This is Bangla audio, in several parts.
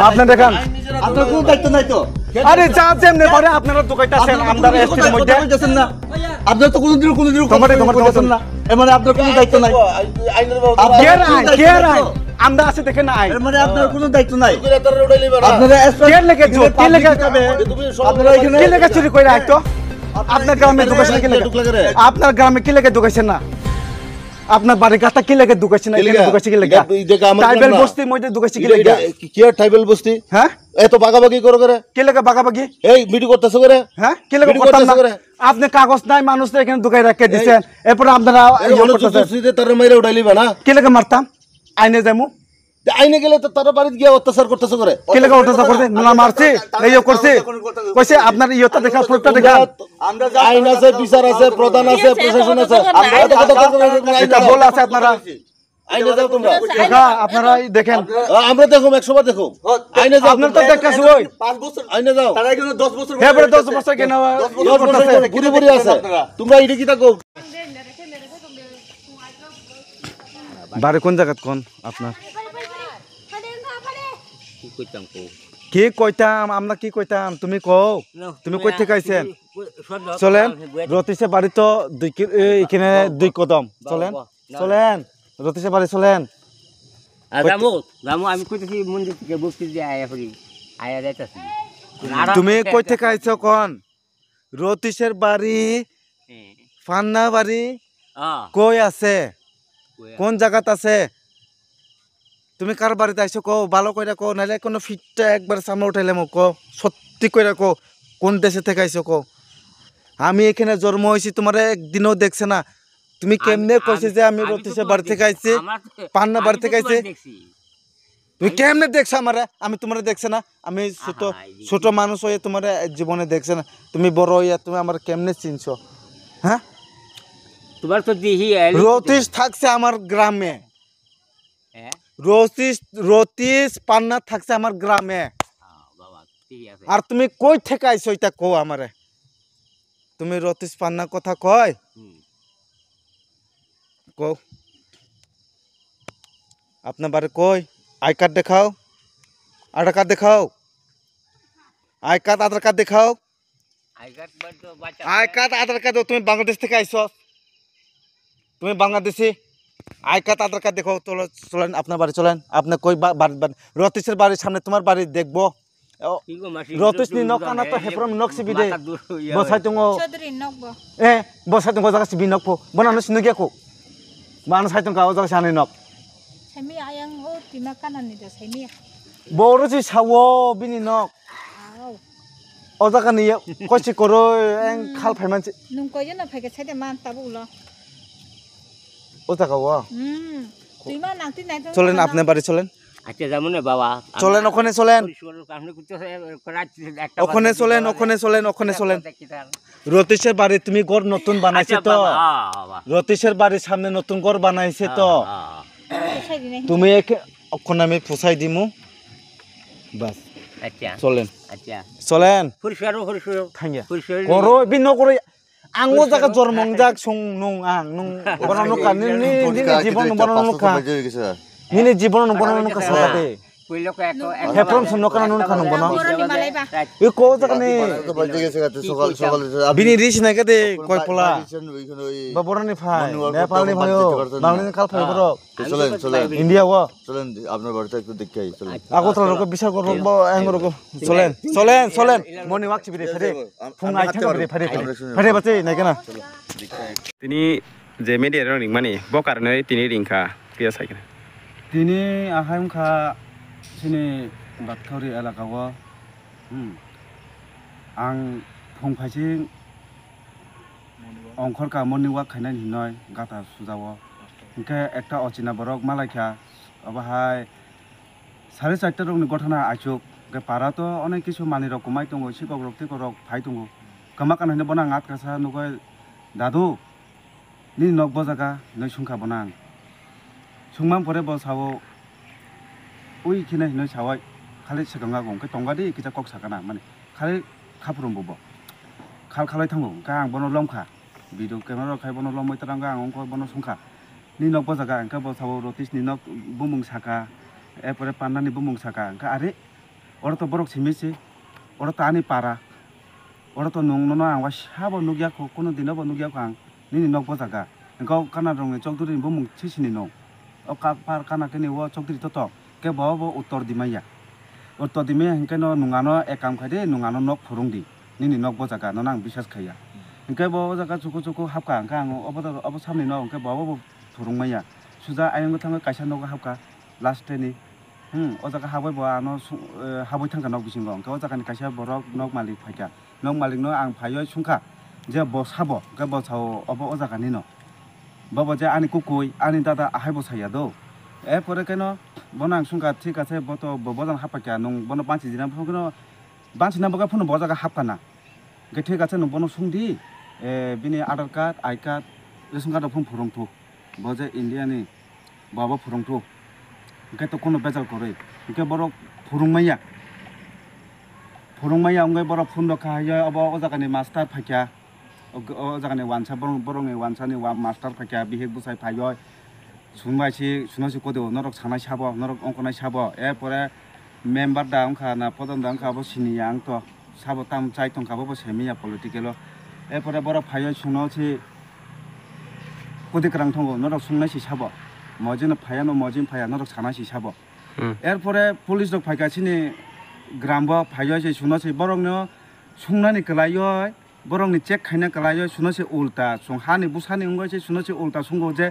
আপনার দেখেন আপনার কোনো দায়িত্ব নাই তো। আরে যা যেমনি করে আপনারা দোকাইতাছেন আমদার এসটির মধ্যে না আপনার তো কোনোদিন করতেছেন না মানে আপনার কোনো দায়িত্ব নাই। আমরা আছে দেখেন না আইন মানে আপনার কোনো দায়িত্ব নাই। আপনারা কি লেগে চুরি করে আইতো আপনার গ্রামে ঢুকাইছেন কি লেগে আপনার গ্রামে কি লেগে ঢুকাইছেন না আপনার বাড়ি গাতা কি লেগে ঢুকাইছেন না এখানে ঢুকাইছে কি লেগে ট্রাইবাল বস্তির মধ্যে ঢুকাইছে কি লেগে কি আর ট্রাইবাল বস্তি হ্যাঁ এত বাগাবাগি করে কি লেগে বাগাবাগি এই মিটিং করতেছ করে হ্যাঁ কি লেগে করতাম না আপনি কাগজ নাই মানুষ এখানে ঢুকাই রেখে দিবেন এরপর আপনারা তার মাইরে উঠাইলিবা না কি লেগে মারতাম আইনে যামু আইনে গেলে তো তারা বাড়িতে গিয়ে অত্যাচার করতেছ করে কি লেগে অত্যাচার করতে না মারছি এইও করছি কইছে আপনার ইয়টা দেখা ফুলটা দেখা আমরা আইন আছে বিচার আছে প্রধান আছে প্রশাসন আছে এটা বল আছে আপনারা আইনে যাও তোমরা দেখা আপনারা দেখেন আমরা দেখো 100 বার দেখো আইনে যাও আপনারা তো দেখাছ ওই 5 বছর আইনে যাও তারা এখানে 10 বছর হ্যাঁ বলে 10 বছর কেন 10 বছর ঘুরে ঘুরে আছে তোমরা এটা কি থাকো বাড়ি কোন জায়গা কোন আপনার কি কইতাম আমরা কি কইতাম তুমি কও তুমি কই থেকে আইছেন চলেন রতিশে বাড়ি তো এখানে 2 কদম চলেন চলেন রতিশে বাড়ি চলেন আমি কইতেছি মন্দির থেকে বক্তি দিয়ে আয়া যাইতাছি তুমি কই থেকে আইছো কোন রতিশের বাড়ি ফান্না বাড়ি কই আছে কোন জায়গাত আছে তুমি কার বাড়িতে আইছো কো ভালো কইরা কো নাইলে কোনো ফিটটা একবার সামনে উঠাইলে মো কো সত্যি কইরা কো কোন দেশে থেকে আইছো কো আমি এখানে জন্ম হইছি তোমারে একদিনও দেখছ না তুমি কেমনে কইছে যে আমি রতিশের বাড়ি থেকে আইছি পান্না বাড়ি থেকে আইছি তুমি কেমনে দেখছ আমারে আমি তোমারে দেখছ না আমি ছোট ছোট মানুষ হয়ে তোমারে জীবনে দেখছ না তুমি বড় হইয়া তুমি আমার কেমনে চিনছো হ্যাঁ তোমার তো দিহি রতিশ থাকছে আমার গ্রামে রতিশ পান্না থাকছে আমার গ্রামে আর তুমি কই থেকে আইছো এটা কো আমারে তুমি রতিশ পান্না কথা কয় কো আপনার বাড়ি কই আই কার্ড দেখাও আধার কার্ড দেখাও আই কার্ড আধার কার্ড দেখাও আই কার্ড আধার কার্ড তুমি বাংলাদেশ থেকে আইছো তুমি Bangladeshi I card Aadhaar card দেখো চলেন আপনার বাড়ি চলেন আপনার কই রতিশের বাড়ির সামনে তোমার বাড়ি দেখবো রতিশ নি নক আনা তো হেপ্রম নক সিবি দে বসাই তুঙ্গ এ বসাই তুঙ্গ জায়গা সিবি নক ফো বনানো সিনু গিয়াকো বানো সাই তুঙ্গ জায়গা সানি নক সাইমি আয়াং ও তিমা কানানি দা সাইমি বড়জি সাwo বিনি নক ও জায়গা নি কইছি করো এং খাল ফাইমানছি নুং কই না ফাইকে সাইদে মান তাবু ল ও জায়গা ওয়া তিমা নাংতি নাই চলেন আপনার বাড়ি চলেন আচ্ছা যাবো না বাবা চলেন ওখানে চলেন ওখানে চলেন ওখানে চলেন ওখানে চলেন রতিশের বাড়ি তুমি ঘর নতুন বানাইছে তো রতিশের বাড়ির সামনে নতুন ঘর বানাইছে তো তুমি ওখানে আমি পোষাই দিমু বাস আচ্ছা চলেন আচ্ছা চলেন থাঙ্গিয়া করো বিন্ন করে আঙ্গো জায়গা জন্মং যাক সং নং আং নং বনানো কানি নি জীবন বনানো কা নিনে জীবন বনানো কা সালাতে কইলো কা এক হেপ্রম সন্ন কানা নুন খানো বনা এ কো জাকানি সকাল সকাল বিনি রিস না কাদে কয় পোলা বা বড়নি ভাই নেপালি ভাইও বাংলাদেশ কাল ফাই বড় চলেন চলেন ইন্ডিয়া ওয়া চলেন আপনার বাড়িতে একটু দেখে আই চলেন আগতরা রক বিচার করব এঙ্গ রক চলেন চলেন চলেন মনি ওয়াক চিবি ফেরে ফুং আই থাকা ফেরে ফেরে বাতে নাই কেনা তিনি যে মিডিয়ার রিং মানি বকারনে তিনি রিংখা কিয়া সাইকেন তিনি আহাইমখা सिनि बाथखावरि एलाकाव आं फंफाइसिं अंखर का मर्निं वाक खायनाय हिनय गाता सुजाव ओंखे एकटा अचिना बरक मालायखा अबाहाय 4:30 रकनि घटना आइसुक ओंखे पारा तो अनेक किसु मानि रक माइ दङ सिगक रक तिक रक फाइ दङ कामा कानायनो बना आत कासा नुगय दादु नि नक बजागा नै सुंखा बना सुंमान परे बसावो ওই কিনে হিনই সাওয়াই খালি সেগঙ্গা গংকে টংগাদি কিটা কক সাকানা মানে খালি খাপুরম বব খাল খালাই থাঙ্गो কা आं बनो लमखा भिडिअ क्यामेरा खाय बनो लमै तरांगा आं अंक बनो सुंखा नि नक बजागा अंका बसावो रतिस नि नक बुमुं साका এরপরে পান্নানি বুমুং সাকা ওকে আরে ওরা তো বরক ছিমেছে ওরা তো আনি পারা ওরা তো নং নন আং সাবো নুগিয়াখো কোনো দিনও নুগিয়াখো আং নিনি নক বজাকা গাও কানা রংনি চৌধুরী বুমুং ছিসিনি নং ও পার কানা কেনি ও চৌধুরী তো কে বাবা উত্তর দিমাইয়া উত্তর দিমাইয়া হিংকে নুঙানো একাম খাইদে নুঙানো নক ফুরুংদি নিনি নক বজাকা নন আং বিশ্বাস খাইয়া হিংকে বাবা জাকা চুকু চুকু হাবকা হিংকে आं अब सामने न हिंके बाबा फुरुंगमाइया सुजा आयंग थाङो कायसा नग हाबका लास्ट डेनि ओ जागा हाबै बा न हाबै थांका नग बिसिंग हिंके ओ जागानि कायसा बरक नग मालिक फाइका नग मालिक न आं फायो सुंखा जे ब साबो के ब साव अब ओ जागानि न बाबा जे आनि कुकुइ आनि दादा आहाय बसाया दो এরপরে কেন বনাং সুঙ্কা ঠিক আছে বত বজান হাপাকা নং বন পাঁচি দিনা ফোন বাঁচি নাম্বারকা ফোন বজাগা হাপকানা গে ঠিক আছে নং বন সুংদি বিনি Aadhaar card I card ration card phone ফুরংথু বজে ইন্ডিয়ানি বাবা ফুরংথু গে তো কোনো বেজাল করে গে বড় ফুরংমাইয়া ওঙ্গে বড় ফোন রখা হয় অব ও জাগানি মাস্টার ফাইকা ও জাগানি ওয়ানসা বরংনি ওয়ানসানি মাস্টার ফাইকা বিহেক বুসাই ফাইয় সুনবাইছি সুনাসি কদে নরক সানাই সাব নরক অঙ্কনাই সাব এরপরে মেম্বার দা অঙ্কা না প্রধান দা অঙ্কা সিনিয়া আং তো সাব তাম চাই টঙ্কাবো সেমিয়া পলিটিক্যাল এরপরে বড় ফাইয় সুনাসি কদে ক্রাং থঙ্গ নরক সুনাইছি সাব মজিন ফায়ানো মজিন ফায়া নরক সানাইছি সাব এরপরে পুলিশ রক ফাইকাছিনি গ্রামব ফাইয়ছে সুনাসি বরংনো সুংনানি কলাইয় বরংনি চেক খাইনা কলাইয় সুনাসি উল্টা সংহানি বুসানি উঙ্গছে সুনাসি উল্টা সুঙ্গো যে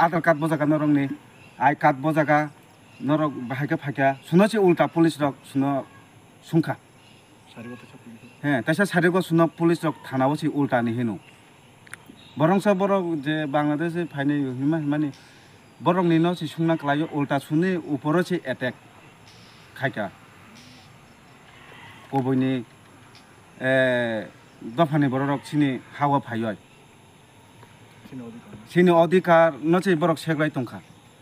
আধার কার্ড বজাকা নরংনি আই কার্ড বজাকা নরক বাহাইকা ফাইকা সুনাসি উল্টা পুলিশ রক সুন সুংখা হ্যাঁ তাইসা সারিগো সুন পুলিশ রক থানাবছি উল্টা নি হেনু বরংসা বরক যে বাংলাদেশে ফাইনে হিমানি বরংনি ন সি সুংনা কলাইয় উল্টা সুনি উপরছে অ্যাটাক খাইকা কবইনি দফানি বরক সিনি হাওয়া ফাইয় সিনি অধিকার নচে বরক সেগলাই টংখা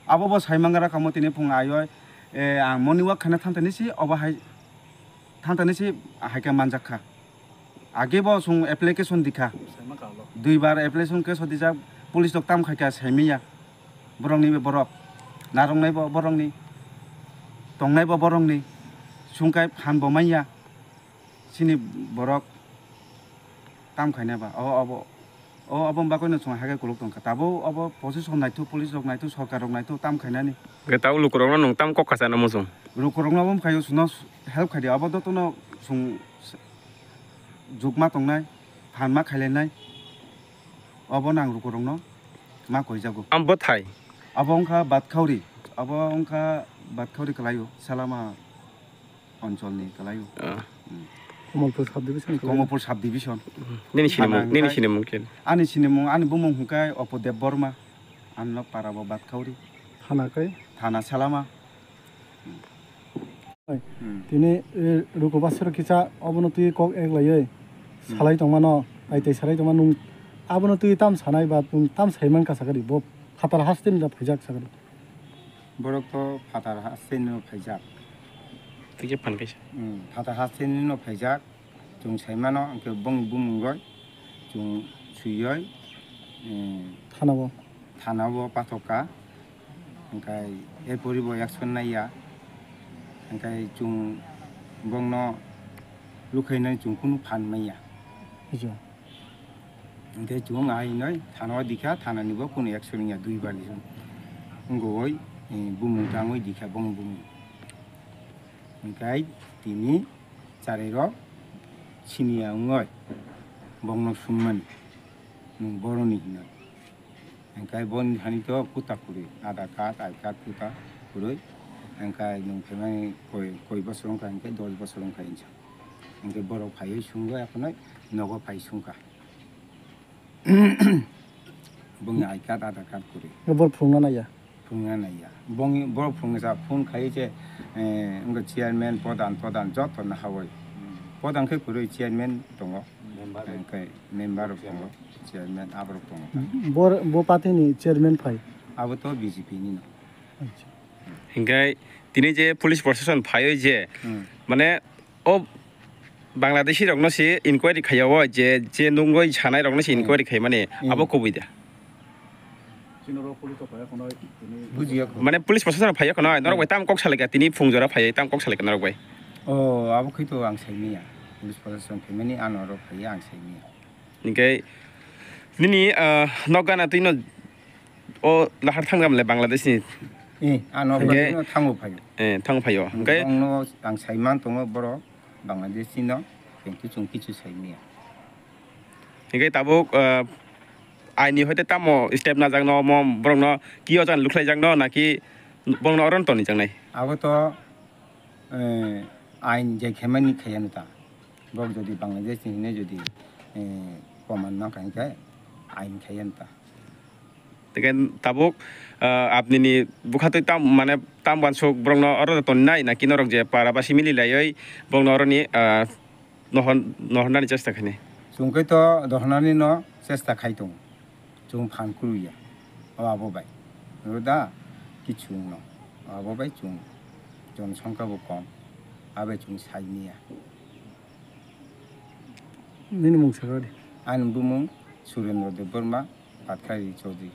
আবো সাইমাঙ্গারা কামতিনি ফুং আয় आं मर्निं वाक खाना थांतानिसि अबाहाय थांतानिसि हाइका मानजाखा आगे बो सुं एप्लीकेशन दिखा 2 बार एप्लीकेशन के सदिजा पुलिस डक ताम खाइका सेमिया बरंनि बरक नारंनाय बरंनि तंनाय बरंनि सुंकाय फान बमाइया सिनि बरक ताम खाइना बा अब बाकैनो सं हागे कुलुक तंखा ताबो अब प्रशासन नायथु पुलिस डक नायथु सरकार डक नायथु ताम खाइनानि गेताव लुकरंना नों ताम कखासा ना मोसं लुकरंना बम खायो सुनो हेल्प खाइदि अब दतनो सुं जुगमा तंनाय फानमा खाइलायनाय अब नां लुकरंनो मा कइजागो आम बथाय अब अंखा बातखावरि कलायो सालामा अञ्चलनि कलायो कमलपुर साब डिभिजन नेनि सिनेमु आनि सिनेमु आनि बुमुं हुकाय अपदेव बर्मा आनलो पाराबो बातखावरि थाना सालामा तिनि रुकबा सरकिसा अबनति कक एकलायै सालाय दंमानो आइते सालाय दंमा नुं आबनति ताम सानाय बा नुं ताम सायमान कासागारि ब फातार हास्तिन दा फैजाक सागारि बरक तो फातार हास्तिन फैजाक तिके फानकैसा फातार हास्तिन न फैजाक जों सायमानो अंके बं बुमुंगय जों सुयय थानाबो पाथका ओंखाय एरपरिबो एक्सन नाया ओंखाय जों बंनो लुखैनाय जों कुनु फानमाया ओंखाय जों आइनाय थानावा दिखा थानानिबो कुनु एक्सन नाया 2 बार जों गय बुमुं थाङै दिखा बं बुमुं ओंखाय तिनि चारेर सिनिया उङय बंनो सुमन बरनि हिना ओंखाय बन हानिथ कुता कुरि आधार कार्ड आई कार्ड कुता कुरै ओंखाय नों फेमाय कय बसर ओंखाय 10 बसर ओंखाय इनसा ओंखाय बर फायै सुंगा आपनाय नग फाय सुंगा बंनि आई कार्ड आधार कार्ड कुरि बर फुंना नाया बंनि बर फुंगा फोन खायै जे ओंगा चेयारमैन प्रधान जत ना हावै प्रधान खै कुरै चेयारमैन दङ ओंखाय मेम्बार दङ चेयारमैन आबरक दङ बर पार्टीनि चेयारमैन फाय अब तो बीजेपी नि हिंगाय तिनि जे पुलिस प्रशासन फायो जे माने ओ बांलादेशी रगनसि इनक्वायरि खायाव जे नुंगय सानाय रगनसि इनक्वायरि खाय माने आबो कबिदा tinoro police paya kono tini বুঝিয়া মানে পুলিশ প্রশাসন ফাইয়া কোন নরক বাই তাম কক সালেকা তিনি ফুংজরা ফাইয়া তাম কক সালেকা নরক বাই ও আবো কইতো আং সাইমিয়া পুলিশ প্রশাসন ফেমিনি আনর ফাইয়া আং সাইমিয়া নিকে নিনি নগানা তুই ন ও লাহার থাঙ্গামলে বাংলাদেশনি আনর ফাইয়া থাঙ্গো ফাইয়া থাং ফাইयो ओमफ्राय দংনো আং সাইমান দংনো বড় বাংলাদেশি ন কিন্তু চুং কিছু সাইমিয়া নিকে তাবুক আইনি হইতে তামো স্টেপ না জাং ন মম ব্রং ন কিও জান লুখলাই জাং ন নাকি বং ন অরন তনি জাং নাই আবো তো আইন যে খেমানি খায়ানতা বক যদি বাংলাদেশ নিনে যদি প্রমাণ না খাইকায় আইন খায়ানতা তেকে তাবুক আপনি নি বুখাতই তাম মানে তাম বানসুক ব্রং ন অরন তনি নাই নাকি নরক যে পারাবাসি মিলি লাইই বং ন অরনি নহনানি চেষ্টা খানি চুংকৈ তো দহনানি ন চেষ্টা খাই দं চুং ফান কুরুইয়া আবাবাই রোদা কিছু ন আবাবাই চুং জনসংখ্যাবো কম আবে চুং সাইমিয়া nini mung sagadi आन बुमुं सुरेन्द्र देव बर्मा पाटखारी चौधरी